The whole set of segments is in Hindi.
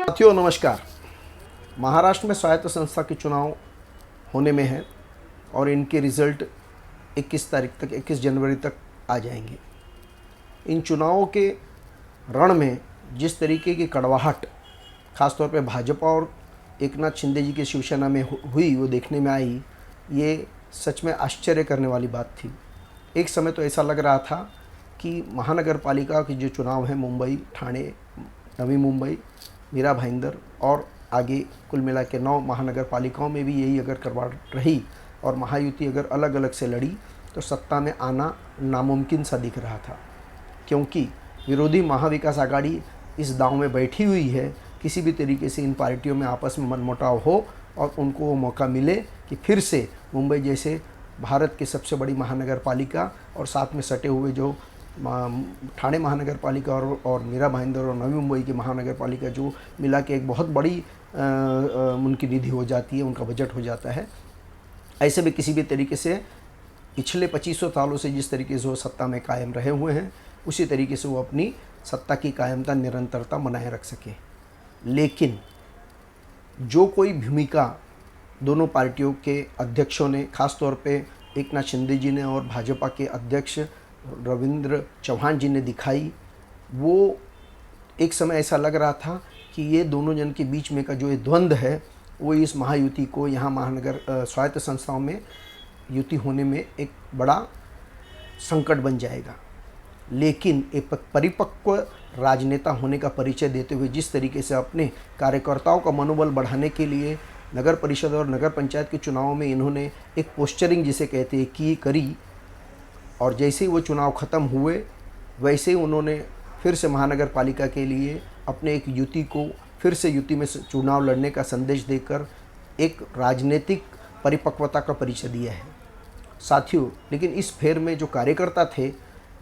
साथियों नमस्कार। महाराष्ट्र में स्वायत्त संस्था के चुनाव होने में हैं और इनके रिज़ल्ट 21 जनवरी तक आ जाएंगे। इन चुनावों के रण में जिस तरीके की कड़वाहट ख़ासतौर पे भाजपा और एकनाथ शिंदे जी की शिवसेना में हुई वो देखने में आई, ये सच में आश्चर्य करने वाली बात थी। एक समय तो ऐसा लग रहा था कि महानगर पालिका के जो चुनाव हैं मुंबई, ठाणे, नवी मुंबई, मीरा भाईंदर और आगे कुल मिला के 9 महानगर पालिकाओं में भी यही अगर करवाट रही और महायुति अगर अलग अलग से लड़ी तो सत्ता में आना नामुमकिन सा दिख रहा था, क्योंकि विरोधी महाविकास आघाड़ी इस दांव में बैठी हुई है किसी भी तरीके से इन पार्टियों में आपस में मनमुटाव हो और उनको वो मौका मिले कि फिर से मुंबई जैसे भारत की सबसे बड़ी महानगर पालिका और साथ में सटे हुए जो ठाणे महानगर पालिका और मीरा भाईंदर और नवी मुंबई की महानगर पालिका जो मिला के एक बहुत बड़ी उनकी निधि हो जाती है, उनका बजट हो जाता है। ऐसे भी किसी भी तरीके से पिछले 2500 सालों से जिस तरीके से वो सत्ता में कायम रहे हुए हैं उसी तरीके से वो अपनी सत्ता की कायमता निरंतरता बनाए रख सके। लेकिन जो कोई भूमिका दोनों पार्टियों के अध्यक्षों ने, ख़ास तौर पे एकनाथ शिंदे जी ने और भाजपा के अध्यक्ष रविंद्र चौहान जी ने दिखाई, वो एक समय ऐसा लग रहा था कि ये दोनों जन के बीच में का जो ये द्वंद्व है वो इस महायुति को यहाँ महानगर स्वायत्त संस्थाओं में युति होने में एक बड़ा संकट बन जाएगा। लेकिन एक परिपक्व राजनेता होने का परिचय देते हुए जिस तरीके से अपने कार्यकर्ताओं का मनोबल बढ़ाने के लिए नगर परिषद और नगर पंचायत के चुनावों में इन्होंने एक पोस्चरिंग जिसे कहते हैं करी, और जैसे ही वो चुनाव ख़त्म हुए वैसे ही उन्होंने फिर से महानगर पालिका के लिए अपने एक युति को फिर से युति में चुनाव लड़ने का संदेश देकर एक राजनीतिक परिपक्वता का परिचय दिया है। साथियों, लेकिन इस फेर में जो कार्यकर्ता थे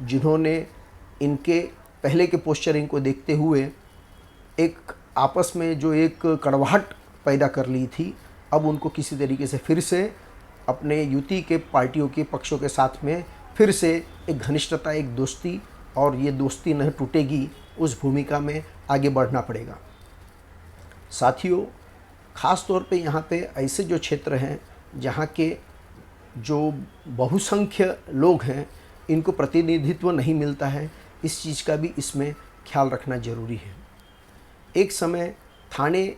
जिन्होंने इनके पहले के पोस्चरिंग को देखते हुए एक आपस में जो एक कड़वाहट पैदा कर ली थी, अब उनको किसी तरीके से फिर से अपने युति के पार्टियों के पक्षों के साथ में फिर से एक घनिष्ठता, एक दोस्ती, और ये दोस्ती न टूटेगी उस भूमिका में आगे बढ़ना पड़ेगा। साथियों, ख़ास तौर पे यहाँ पे ऐसे जो क्षेत्र हैं जहाँ के जो बहुसंख्य लोग हैं इनको प्रतिनिधित्व नहीं मिलता है, इस चीज़ का भी इसमें ख्याल रखना ज़रूरी है। एक समय ठाणे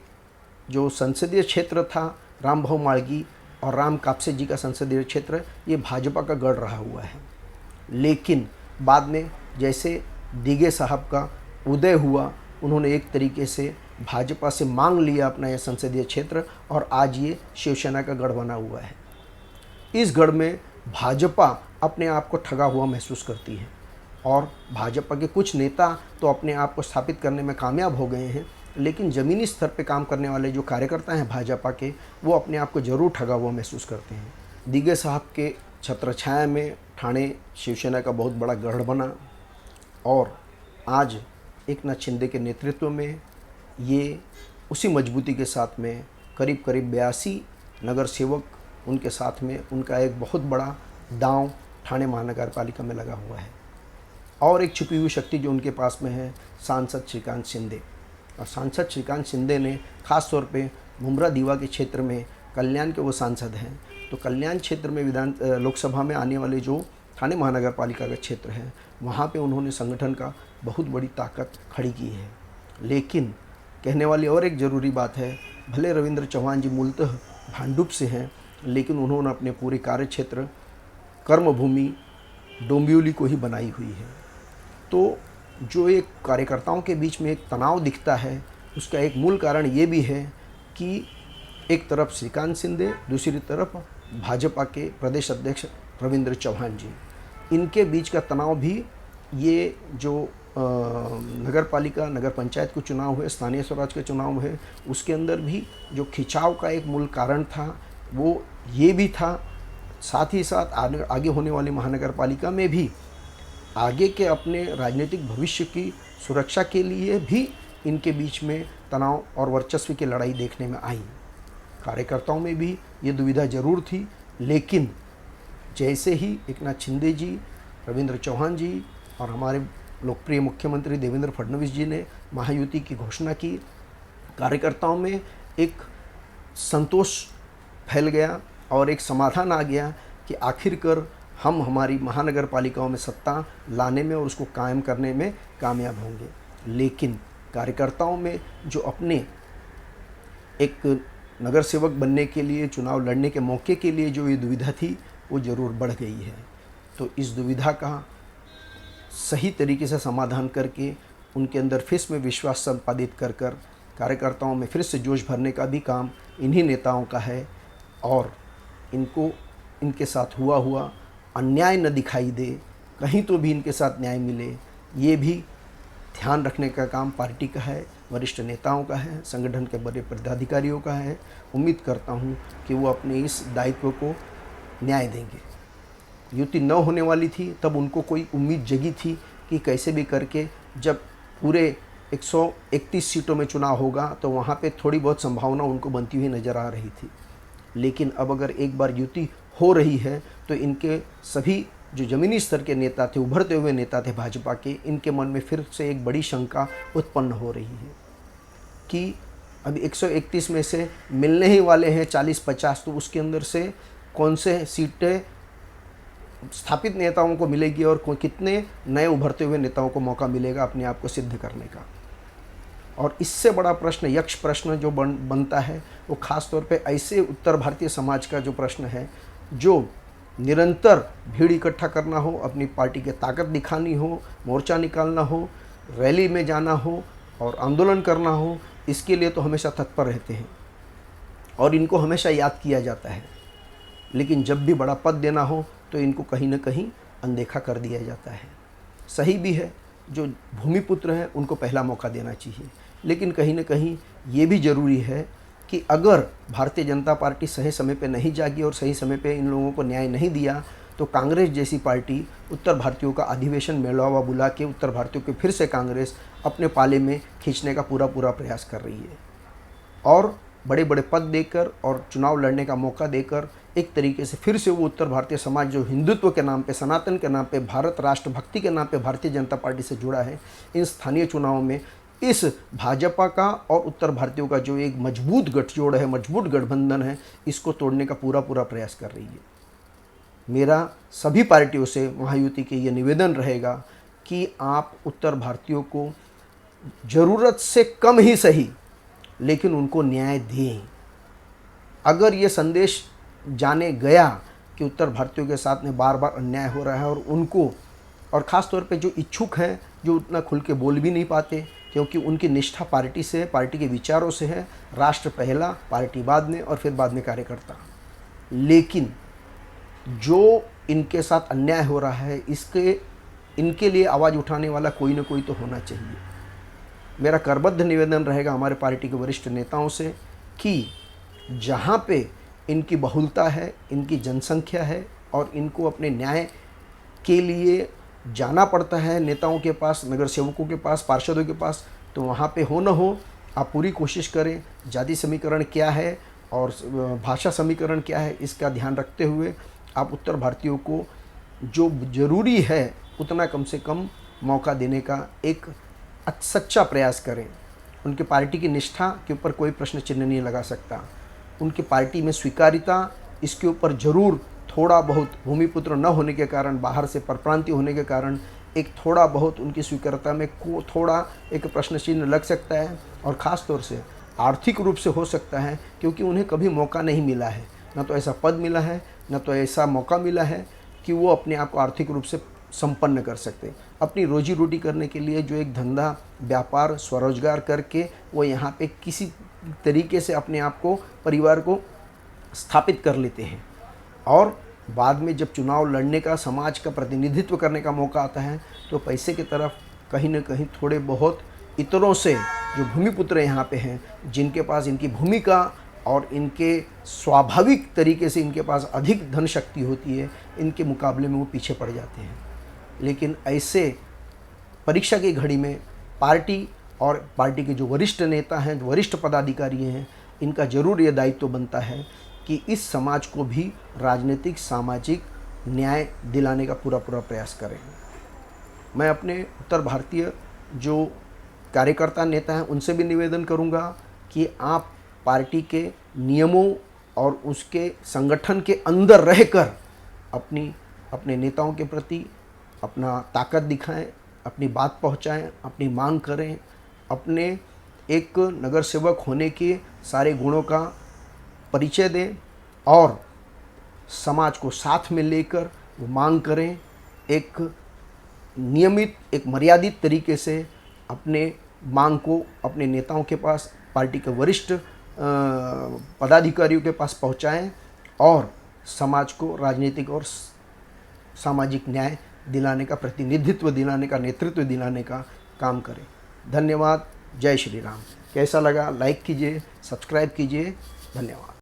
जो संसदीय क्षेत्र था, रामभाऊ माळगी और राम कापसे जी का संसदीय क्षेत्र, ये भाजपा का गढ़ रहा हुआ है। लेकिन बाद में जैसे दिगे साहब का उदय हुआ, उन्होंने एक तरीके से भाजपा से मांग लिया अपना यह संसदीय क्षेत्र और आज ये शिवसेना का गढ़ बना हुआ है। इस गढ़ में भाजपा अपने आप को ठगा हुआ महसूस करती है और भाजपा के कुछ नेता तो अपने आप को स्थापित करने में कामयाब हो गए हैं, लेकिन ज़मीनी स्तर पे काम करने वाले जो कार्यकर्ता हैं भाजपा के, वो अपने आप को ज़रूर ठगा हुआ महसूस करते हैं। दिगे साहब के छत्रछाया में ठाणे शिवसेना का बहुत बड़ा गढ़ बना और आज एकनाथ शिंदे के नेतृत्व में ये उसी मजबूती के साथ में करीब 82 नगर सेवक उनके साथ में उनका एक बहुत बड़ा दांव ठाणे महानगर पालिका में लगा हुआ है। और एक छुपी हुई शक्ति जो उनके पास में है, सांसद श्रीकांत शिंदे। और सांसद श्रीकांत शिंदे ने ख़ास तौर पे मुमरा दीवा के क्षेत्र में कल्याण के वो सांसद हैं, तो कल्याण क्षेत्र में लोकसभा में आने वाले जो ठाणे महानगर पालिका का क्षेत्र है वहाँ पे उन्होंने संगठन का बहुत बड़ी ताकत खड़ी की है। लेकिन कहने वाली और एक ज़रूरी बात है, भले रविंद्र चौहान जी मूलतः भांडुप से हैं, लेकिन उन्होंने अपने पूरे कार्य क्षेत्र कर्मभूमि डोंबिवली को ही बनाई हुई है। तो जो एक कार्यकर्ताओं के बीच में एक तनाव दिखता है उसका एक मूल कारण ये भी है कि एक तरफ श्रीकांत शिंदे, दूसरी तरफ भाजपा के प्रदेश अध्यक्ष रविंद्र चौहान जी, इनके बीच का तनाव भी ये जो नगर पालिका, नगर पंचायत के चुनाव हुए, स्थानीय स्वराज के चुनाव हुए, उसके अंदर भी जो खिंचाव का एक मूल कारण था वो ये भी था। साथ ही साथ आगे होने वाली महानगर पालिका में भी आगे के अपने राजनीतिक भविष्य की सुरक्षा के लिए भी इनके बीच में तनाव और वर्चस्व की लड़ाई देखने में आई। कार्यकर्ताओं में भी ये दुविधा जरूर थी, लेकिन जैसे ही एकनाथ शिंदे जी, रविंद्र चौहान जी और हमारे लोकप्रिय मुख्यमंत्री देवेंद्र फडणवीस जी ने महायुति की घोषणा की कार्यकर्ताओं में एक संतोष फैल गया और एक समाधान आ गया कि आखिरकार हम हमारी महानगर पालिकाओं में सत्ता लाने में और उसको कायम करने में कामयाब होंगे। लेकिन कार्यकर्ताओं में जो अपने एक नगर सेवक बनने के लिए, चुनाव लड़ने के मौके के लिए जो ये दुविधा थी, वो ज़रूर बढ़ गई है। तो इस दुविधा का सही तरीके से समाधान करके उनके अंदर फिर में विश्वास संपादित कर कार्यकर्ताओं में फिर से जोश भरने का भी काम इन्हीं नेताओं का है। और इनको इनके साथ हुआ अन्याय न दिखाई दे, कहीं तो भी इनके साथ न्याय मिले, ये भी ध्यान रखने का काम पार्टी का है, वरिष्ठ नेताओं का है, संगठन के बड़े पदाधिकारियों का है। उम्मीद करता हूँ कि वो अपने इस दायित्व को न्याय देंगे। युति न होने वाली थी तब उनको कोई उम्मीद जगी थी कि कैसे भी करके जब पूरे 131 सीटों में चुनाव होगा तो वहाँ पे थोड़ी बहुत संभावना उनको बनती हुई नज़र आ रही थी। लेकिन अब अगर एक बार युति हो रही है तो इनके सभी जो ज़मीनी स्तर के नेता थे, उभरते हुए नेता थे भाजपा के, इनके मन में फिर से एक बड़ी शंका उत्पन्न हो रही है कि अभी 131 में से मिलने ही वाले हैं 40-50, तो उसके अंदर से कौन से सीटें स्थापित नेताओं को मिलेगी और कितने नए उभरते हुए नेताओं को मौका मिलेगा अपने आप को सिद्ध करने का। और इससे बड़ा प्रश्न, यक्ष प्रश्न जो बनता है, वो ख़ास तौर पे ऐसे उत्तर भारतीय समाज का जो प्रश्न है, जो निरंतर भीड़ इकट्ठा करना हो, अपनी पार्टी की ताकत दिखानी हो, मोर्चा निकालना हो, रैली में जाना हो और आंदोलन करना हो, इसके लिए तो हमेशा तत्पर रहते हैं और इनको हमेशा याद किया जाता है। लेकिन जब भी बड़ा पद देना हो तो इनको कहीं ना कहीं अनदेखा कर दिया जाता है। सही भी है, जो भूमिपुत्र हैं उनको पहला मौका देना चाहिए, लेकिन कहीं ना कहीं ये भी ज़रूरी है कि अगर भारतीय जनता पार्टी सही समय पे नहीं जागी और सही समय पे इन लोगों को न्याय नहीं दिया तो कांग्रेस जैसी पार्टी उत्तर भारतीयों का अधिवेशन मेलवा बुला के उत्तर भारतीयों के फिर से कांग्रेस अपने पाले में खींचने का पूरा प्रयास कर रही है और बड़े बड़े पद देकर और चुनाव लड़ने का मौका देकर एक तरीके से फिर से वो उत्तर भारतीय समाज जो हिंदुत्व के नाम पे, सनातन के नाम पे, भारत राष्ट्रभक्ति के नाम पे भारतीय जनता पार्टी से जुड़ा है, इन स्थानीय चुनावों में इस भाजपा का और उत्तर भारतीयों का जो एक मजबूत गठजोड़ है, मजबूत गठबंधन है, इसको तोड़ने का पूरा प्रयास कर रही है। मेरा सभी पार्टियों से महायुति के ये निवेदन रहेगा कि आप उत्तर भारतीयों को ज़रूरत से कम ही सही, लेकिन उनको न्याय दें। अगर ये संदेश जाने गया कि उत्तर भारतीयों के साथ में बार बार अन्याय हो रहा है और उनको, और ख़ास तौर पे जो इच्छुक हैं, जो उतना खुल के बोल भी नहीं पाते क्योंकि उनकी निष्ठा पार्टी से है, पार्टी के विचारों से है, राष्ट्र पहला, पार्टी बाद में और फिर बाद में कार्यकर्ता। लेकिन जो इनके साथ अन्याय हो रहा है, इनके लिए आवाज़ उठाने वाला कोई ना कोई तो होना चाहिए। मेरा करबद्ध निवेदन रहेगा हमारे पार्टी के वरिष्ठ नेताओं से कि जहाँ पे इनकी बहुलता है, इनकी जनसंख्या है और इनको अपने न्याय के लिए जाना पड़ता है नेताओं के पास, नगर सेवकों के पास, पार्षदों के पास, तो वहाँ पे हो न हो आप पूरी कोशिश करें। जाति समीकरण क्या है और भाषा समीकरण क्या है, इसका ध्यान रखते हुए आप उत्तर भारतीयों को जो ज़रूरी है उतना कम से कम मौका देने का एक सच्चा प्रयास करें। उनकी पार्टी की निष्ठा के ऊपर कोई प्रश्न चिन्ह नहीं लगा सकता, उनकी पार्टी में स्वीकार्यता, इसके ऊपर ज़रूर थोड़ा बहुत भूमिपुत्र न होने के कारण, बाहर से परप्रांतीय होने के कारण एक थोड़ा बहुत उनकी स्वीकार्यता में थोड़ा एक प्रश्न चिन्ह लग सकता है और ख़ास तौर से आर्थिक रूप से हो सकता है क्योंकि उन्हें कभी मौका नहीं मिला है, न तो ऐसा पद मिला है, न तो ऐसा मौका मिला है कि वो अपने आप को आर्थिक रूप से संपन्न कर सकते। अपनी रोजी रोटी करने के लिए जो एक धंधा, व्यापार, स्वरोजगार करके वो यहाँ पे किसी तरीके से अपने आप को, परिवार को स्थापित कर लेते हैं और बाद में जब चुनाव लड़ने का, समाज का प्रतिनिधित्व करने का मौका आता है तो पैसे की तरफ कहीं न कहीं थोड़े बहुत इतरों से, जो भूमिपुत्र यहाँ पे हैं, जिनके पास इनकी भूमिका और इनके स्वाभाविक तरीके से इनके पास अधिक धन शक्ति होती है, इनके मुकाबले में वो पीछे पड़ जाते हैं। लेकिन ऐसे परीक्षा की घड़ी में पार्टी और पार्टी के जो वरिष्ठ नेता हैं, जो वरिष्ठ पदाधिकारी हैं, इनका ज़रूर ये दायित्व बनता है कि इस समाज को भी राजनीतिक, सामाजिक न्याय दिलाने का पूरा प्रयास करें। मैं अपने उत्तर भारतीय जो कार्यकर्ता नेता हैं उनसे भी निवेदन करूंगा कि आप पार्टी के नियमों और उसके संगठन के अंदर रहकर अपने नेताओं के प्रति अपना ताकत दिखाएं, अपनी बात पहुंचाएं, अपनी मांग करें, अपने एक नगर सेवक होने के सारे गुणों का परिचय दें और समाज को साथ में लेकर वो मांग करें। एक नियमित, एक मर्यादित तरीके से अपने मांग को अपने नेताओं के पास, पार्टी के वरिष्ठ पदाधिकारियों के पास पहुंचाएं और समाज को राजनीतिक और सामाजिक न्याय दिलाने का, प्रतिनिधित्व दिलाने का, नेतृत्व दिलाने का काम करें। धन्यवाद। जय श्री राम। कैसा लगा लाइक कीजिए, सब्सक्राइब कीजिए। धन्यवाद।